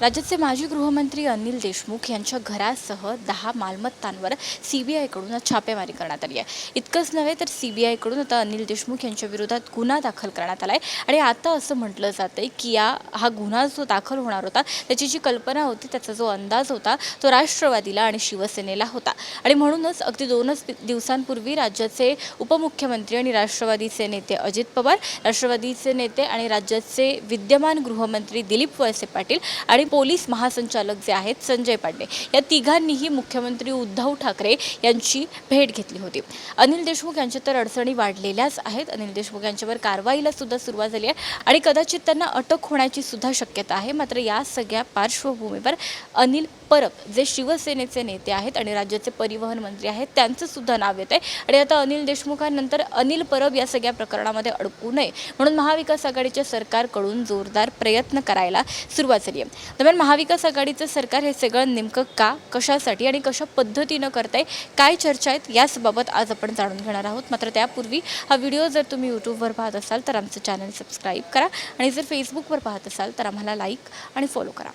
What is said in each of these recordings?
राज्याचे माजी गृहमंत्री अनिल देशमुख यांच्या घरासह 10 मालमत्तांवर सीबीआयकडून छापेमारी करण्यात आली आहे। इतकंच नव्हे तर सीबीआयकडून आता अनिल देशमुख यांच्या विरोधात गुन्हा दाखल करण्यात आला आहे आणि आता असं म्हटलं जातंय की हा गुन्हा जो दाखल होणार होता त्याची जी कल्पना होती, त्याचा जो अंदाज होता तो राष्ट्रवादीला आणि शिवसेनेला होता आणि म्हणूनच अगदी 2 दिवसांपूर्वी राज्याचे उपमुख्यमंत्री आणि राष्ट्रवादीचे नेते अजित पवार, राष्ट्रवादीचे नेते आणि राज्याचे विद्यमान गृहमंत्री दिलीप वळसे पाटील आणि पोलीस महासंचालक जे आहेत संजय पांडे, या तिघांनीही मुख्यमंत्री उद्धव ठाकरे यांची भेट घेतली होती। अनिल देशमुख यांच्या तर अडचणी वाढलेल्याच आहेत। अनिल देशमुख यांच्यावर कारवाईला सुद्धा सुरुवात झाली आहे आणि कदाचित त्यांना अटक होण्याची सुद्धा शक्यता आहे। मात्र या सगळ्या पार्श्वभूमीवर अनिल परब जे शिवसेनेचे नेते आहेत आणि राज्याचे परिवहन मंत्री आहेत त्यांचं सुद्धा नाव येत आहे आणि आता अनिल देशमुखांनंतर अनिल परब या सगळ्या प्रकरणामध्ये अडकू नये म्हणून महाविकास आघाडीच्या सरकारकडून जोरदार प्रयत्न करायला सुरुवात झाली आहे। दरम्यान महाविकास आघाडीचं सरकार हे सगळं नेमकं का, कशासाठी आणि कशा पद्धतीनं करतंय, काय चर्चा आहेत याचबाबत आज आपण जाणून घेणार आहोत। मात्र त्यापूर्वी हा व्हिडिओ जर तुम्ही यूट्यूबवर पाहत असाल तर आमचं चॅनल सबस्क्राईब करा आणि जर फेसबुकवर पाहत असाल तर आम्हाला लाईक आणि फॉलो करा।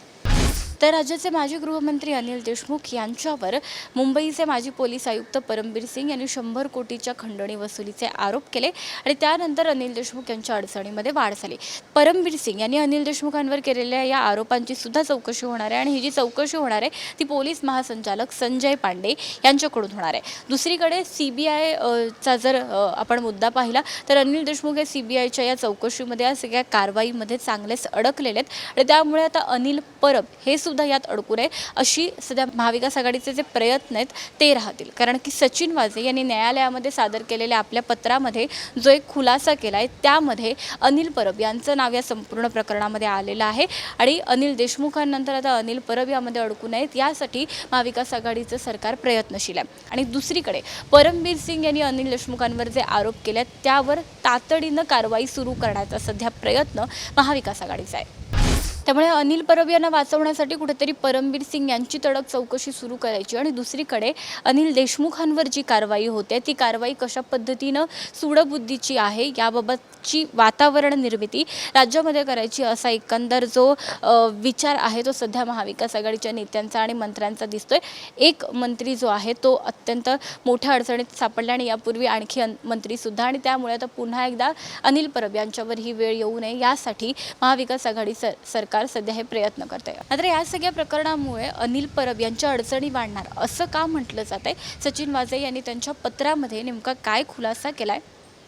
तर राज्याचे माजी गृहमंत्री अनिल देशमुख यांच्यावर मुंबईचे माजी पोलीस आयुक्त परमबीर सिंग यांनी 100 कोटीच्या खंडणी वसुलीचे आरोप केले आणि त्यानंतर अनिल देशमुख यांच्या अडचणीमध्ये वाढ झाली। परमबीर सिंग यांनी अनिल देशमुखांवर केलेल्या या आरोपांची सुद्धा चौकशी होणार आहे आणि ही जी चौकशी होणार आहे ती पोलीस महासंचालक संजय पांडे यांच्याकडून होणार आहे। दुसरीकडे सीबीआयचा जर आपण मुद्दा पाहिला तर अनिल देशमुख हे सीबीआयच्या या चौकशीमध्ये, या सगळ्या कारवाईमध्ये चांगलेच अडकलेले आहेत आणि त्यामुळे आता अनिल परब हे सुद्धा यात अडकू नये अशी सध्या महाविकास आघाडीचे जे प्रयत्न आहेत ते राहतील। कारण की सचिन वाझे यांनी न्यायालयामध्ये सादर केलेल्या आपल्या पत्रामध्ये जो एक खुलासा केला आहे त्यामध्ये अनिल परब यांचं नाव या संपूर्ण प्रकरणामध्ये आलेलं आहे आणि अनिल देशमुखांनंतर आता अनिल परब यामध्ये अडकू नयेत यासाठी महाविकास आघाडीचं सरकार प्रयत्नशील आहे। आणि दुसरीकडे परमबीर सिंग यांनी अनिल देशमुखांवर जे आरोप केले त्यावर तातडीनं कारवाई सुरू करण्याचा सध्या प्रयत्न महाविकास आघाडीचा आहे। त्यामुळे अनिल परब यांना वाचवण्यासाठी कुठेतरी परमबीर सिंग यांची तडक चौकशी सुरू करायची आणि दुसरीकडे अनिल देशमुखांवर जी कारवाई होते ती कारवाई कशा पद्धतीनं सूडबुद्धीची आहे याबाबतची वातावरण निर्मिती राज्यामध्ये करायची असा एकंदर जो विचार आहे तो सध्या महाविकास आघाडीच्या नेत्यांचा आणि मंत्र्यांचा दिसतोय। एक मंत्री जो आहे तो अत्यंत मोठ्या अडचणीत सापडला आणि यापूर्वी आणखी मंत्रीसुद्धा, आणि त्यामुळे आता पुन्हा एकदा अनिल परब यांच्यावर ही वेळ येऊ नये यासाठी महाविकास आघाडी सरकार सध्या हे प्रयत्न करते। मात्र या सगळ्या प्रकरणामुळे अनिल परब यांच्या अडचणी वाढणार असं का म्हटलं जातंय? सचिन वाझे यांनी त्यांच्या पत्रामध्ये नेमका काय खुलासा केलाय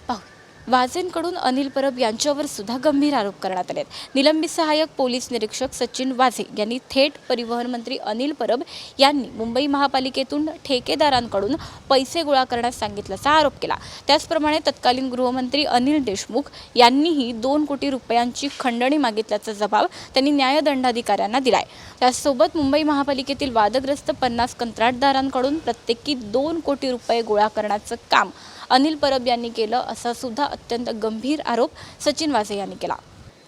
पाहू। वाझेंकडून अनिल परब यांच्यावर सुद्धा गंभीर आरोप करण्यात आले आहेत। निलंबित सहाय्यक पोलीस निरीक्षक सचिन वाझे यांनी थेट परिवहन मंत्री अनिल परब यांनी मुंबई महापालिकेतून ठेकेदारांकडून पैसे गोळा करण्यास सांगितल्याचा आरोप केला। त्याचप्रमाणे तत्कालीन गृहमंत्री अनिल देशमुख यांनीही 2 कोटी रुपयांची खंडणी मागितल्याचा जबाब त्यांनी न्यायदंडाधिकाऱ्यांना दिलाय। त्यासोबत मुंबई महापालिकेतील वादग्रस्त 50 कंत्राटदारांकडून प्रत्येकी 2 कोटी रुपये गोळा करण्याचं काम अनिल परब यांनी केलं असा सुद्धा अत्यंत गंभीर आरोप सचिन वाझे यांनी केला।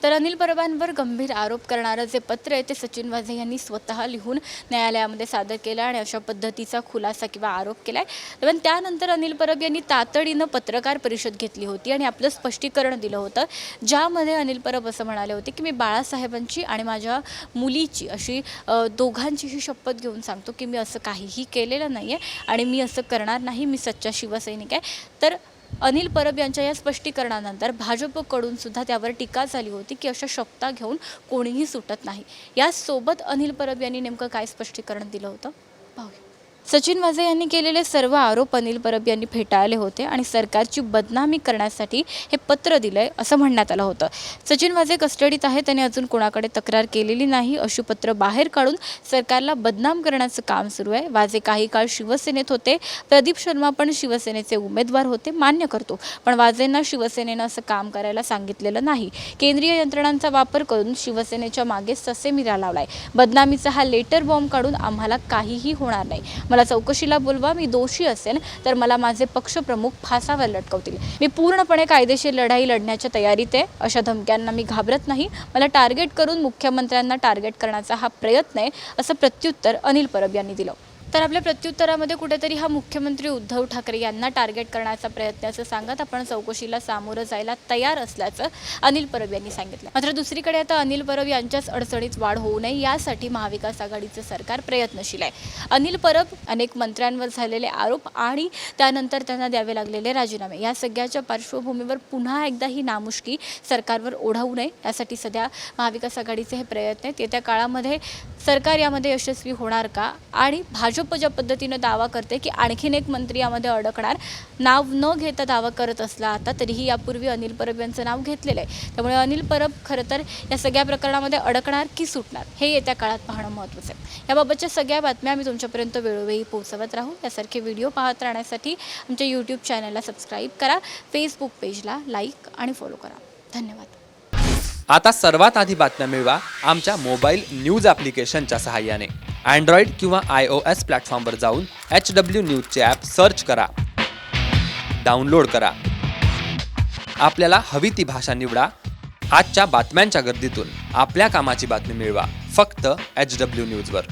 तर अनिल परबांवर गंभीर आरोप करणारं जे पत्र आहे ते सचिन वाझे यांनी स्वतः लिहून न्यायालयामध्ये सादर केलं आणि अशा पद्धतीचा खुलासा किंवा आरोप केलाय। पण त्यानंतर अनिल परब यांनी तातडीनं पत्रकार परिषद घेतली होती आणि आपलं स्पष्टीकरण दिलं होतं, ज्यामध्ये अनिल परब असं म्हणाले होते की मी बाळासाहेबांची आणि माझ्या मुलीची अशी दोघांचीही शपथ घेऊन सांगतो की मी असं काहीही केलेलं नाही आहे आणि मी असं करणार नाही, मी सच्चा शिवसैनिक आहे। तर अनिल परब यांच्या या स्पष्टीकरणानंतर भाजपकडून सुद्धा त्यावर टीका झाली होती की अशा शब्दा घेऊन कोणीही सुटत नाही। यासोबत अनिल परब यांनी नेमकं काय स्पष्टीकरण दिलं होतं पाहूया। सचिन वाझे यांनी केलेले सर्व आरोप अनिल परब यांनी फेटाळले होते आणि सरकारची बदनामी करण्यासाठी हे पत्र दिलंय असं म्हणण्यात आलं होतं। सचिन वाझे कस्टडीत आहेत, त्यांनी अजून कोणाकडे तक्रार केलेली नाही अशी पत्र बाहेर काढून सरकारला बदनाम करण्याचं काम सुरू आहे। वाझे काही काळ शिवसेनेत होते, प्रदीप शर्मा पण शिवसेनेचे उमेदवार होते, मान्य करतो, पण वाझेंना शिवसेनेनं असं काम करायला सांगितलेलं नाही। केंद्रीय यंत्रणांचा वापर करून शिवसेनेच्या मागे ससेमिरा लावलाय। बदनामीचा हा लेटर बॉम्ब काढून आम्हाला काहीही होणार नाही, मला चौकशीला बोलवा, मी दोषी असेन तर मला माझे पक्षप्रमुख फासावर लटकवतील, मी पूर्णपणे कायदेशीर लढाई लढण्याच्या तयारीत आहे, अशा धमक्यांना मी घाबरत नाही, मला टार्गेट करून मुख्यमंत्र्यांना टार्गेट करण्याचा हा प्रयत्न आहे असं प्रत्युत्तर अनिल परब यांनी दिलं। तर आपल्या प्रत्युत्तरामध्ये कुठेतरी हा मुख्यमंत्री उद्धव ठाकरे यांना टार्गेट करण्याचा प्रयत्न असं सांगत आपण चौकशीला सामोरं जायला तयार असल्याचं अनिल परब यांनी सांगितलं. मात्र दुसरीकडे आता अनिल परब यांच्याच अडचणीत वाढ होऊ नये यासाठी महाविकास आघाडीचं सरकार प्रयत्नशील आहे. अनिल परब अनेक मंत्र्यांवर झालेले आरोप आणि त्यानंतर त्यांना द्यावे लागलेले राजीनामे या सगळ्याच्या पार्श्वभूमीवर पुन्हा एकदा ही नामुष्की सरकारवर ओढवू नये यासाठी सध्या महाविकास आघाडीचे हे प्रयत्न आहेत. येत्या काळामध्ये सरकार यामध्ये यशस्वी होणार का आणि भाजप ज्या पद्धतीनं दावा करते की आणखीन एक मंत्री यामध्ये अडकणार, नाव न घेता दावा करत असला आता तरीही यापूर्वी अनिल परब यांचं नाव घेतलेलं आहे. त्यामुळे अनिल परब खरं तर या सगळ्या प्रकरणामध्ये अडकणार की सुटणार हे येत्या काळात पाहणं महत्त्वाचं आहे. याबाबतच्या सगळ्या बातम्या आम्ही तुमच्यापर्यंत वेळोवेळी पोहोचवत राहू. यासारखे व्हिडिओ पाहत राहण्यासाठी आमच्या यूट्यूब चॅनलला सबस्क्राईब करा, फेसबुक पेजला लाईक आणि फॉलो करा. धन्यवाद. आता सर्वात आधी बातम्या मिळवा आमच्या मोबाईल न्यूज ॲप्लिकेशनच्या सहाय्याने. अँड्रॉइड किंवा iOS प्लॅटफॉर्मवर जाऊन HW न्यूजचे ॲप सर्च करा, डाउनलोड करा. आपल्याला हवी ती भाषा निवडा. आजच्या बातम्यांच्या गर्दीतून आपल्या कामाची बातमी मिळवा फक्त HW न्यूजवर.